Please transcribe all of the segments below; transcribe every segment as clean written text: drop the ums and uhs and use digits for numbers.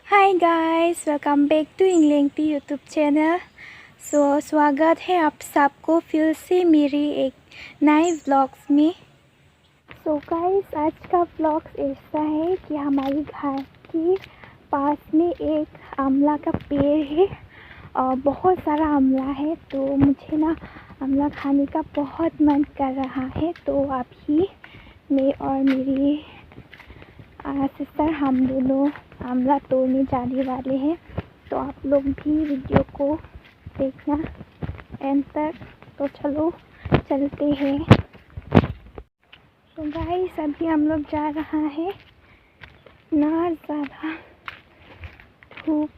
Hi guys, welcome back to Engling YouTube channel. स्वागत है आप सबको फिर से मेरे एक नए व्लॉग्स में। गाइस, आज का व्लॉग ऐसा है कि हमारे घर के पास में एक आंवला का पेड़ है और बहुत सारा आंवला है। तो मुझे ना आंवला खाने का बहुत मन कर रहा है। तो अभी मैं और मेरी सिस्टर हम दोनों आंवला तोड़ने जाने वाले हैं। तो आप लोग भी वीडियो को देखना एंड तक। तो चलो चलते हैं। तो गाइस, अभी हम लोग जा रहा है। ना ज़्यादा धूप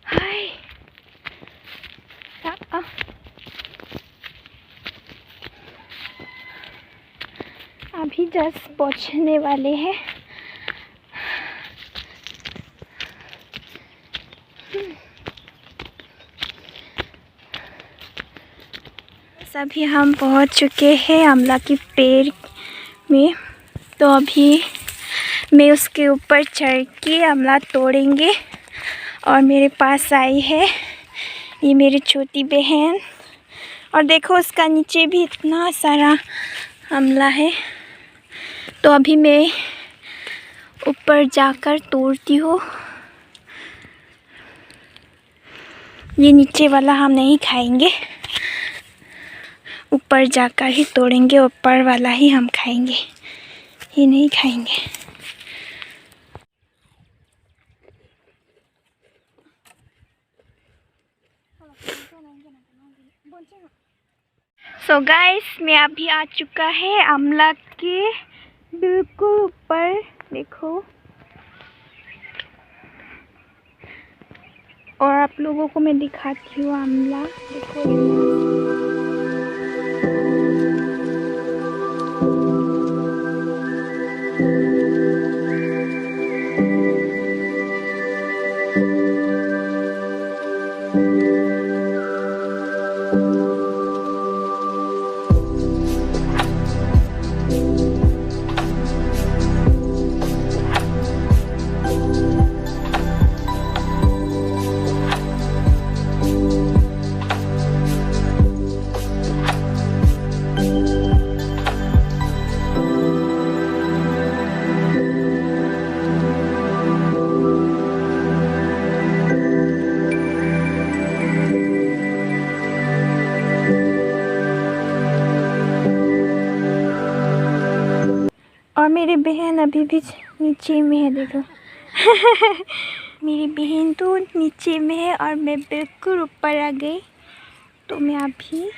हाय अभी जस्ट पहुंचने वाले हैं। अभी हम पहुंच चुके हैं आंवला के पेड़ में। तो अभी मैं उसके ऊपर चढ़ के आंवला तोड़ेंगे। और मेरे पास आई है ये मेरी छोटी बहन। और देखो उसका नीचे भी इतना सारा आंवला है। तो अभी मैं ऊपर जाकर तोड़ती हूँ। ये नीचे वाला हम नहीं खाएंगे, ऊपर जाकर ही तोड़ेंगे। ऊपर वाला ही हम खाएंगे, ये नहीं खाएंगे। गाइस, मैं अभी आ चुका है आंवला के बिल्कुल ऊपर। देखो, और आप लोगों को मैं दिखाती हूँ आंवला। देखो और मेरी बहन अभी भी नीचे में है। देखो मेरी बहन तो नीचे में है और मैं बिल्कुल ऊपर आ गई। तो मैं अभी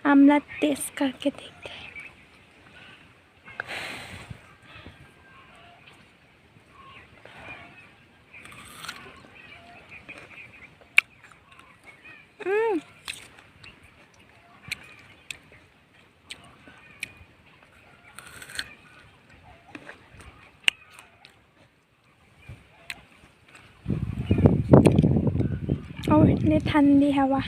आंवला टेस्ट करके देखते हैं। और इतने ठंडी हवा।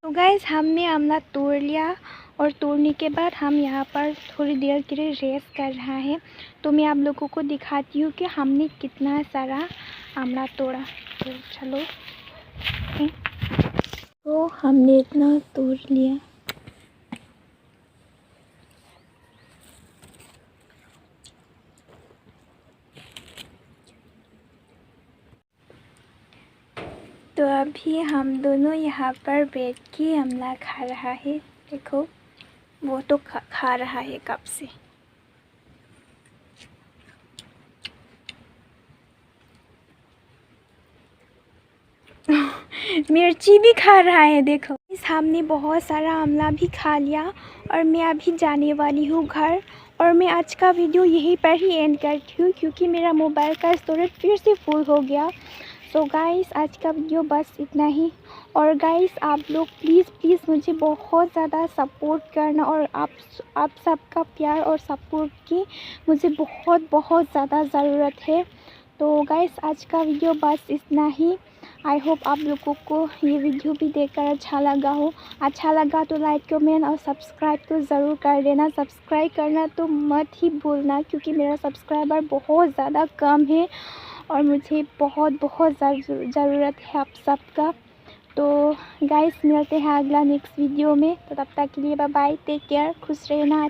तो गाइस, हमने आंवला तोड़ लिया और तोड़ने के बाद हम यहाँ पर थोड़ी देर के लिए रेस्ट कर रहा है। तो मैं आप लोगों को दिखाती हूँ कि हमने कितना सारा आंवला तोड़ा। तो चलो, तो हमने इतना तोड़ लिया। तो अभी हम दोनों यहाँ पर बैठ के आंवला खा रहा है। देखो, वो तो खा रहा है कब से। मिर्ची भी खा रहा है। देखो, इस हमने बहुत सारा आंवला भी खा लिया और मैं अभी जाने वाली हूँ घर। और मैं आज का वीडियो यहीं पर ही एंड करती हूँ क्योंकि मेरा मोबाइल का स्टोरेज फिर से फुल हो गया। सो गाइस आज का वीडियो बस इतना ही। और गाइस आप लोग प्लीज़ मुझे बहुत ज़्यादा सपोर्ट करना, और आप सबका प्यार और सपोर्ट की मुझे बहुत ज़्यादा ज़रूरत है। तो गाइस आज का वीडियो बस इतना ही। आई होप आप लोगों को ये वीडियो भी देखकर अच्छा लगा हो। अच्छा लगा तो लाइक कमेंट और सब्सक्राइब तो ज़रूर कर देना। सब्सक्राइब करना तो मत ही भूलना क्योंकि मेरा सब्सक्राइबर बहुत ज़्यादा कम है और मुझे बहुत ज़रूरत है आप सबका। तो गाइस मिलते हैं अगला नेक्स्ट वीडियो में। तो तब तक के लिए बाय बाय, टेक केयर, खुश रहना।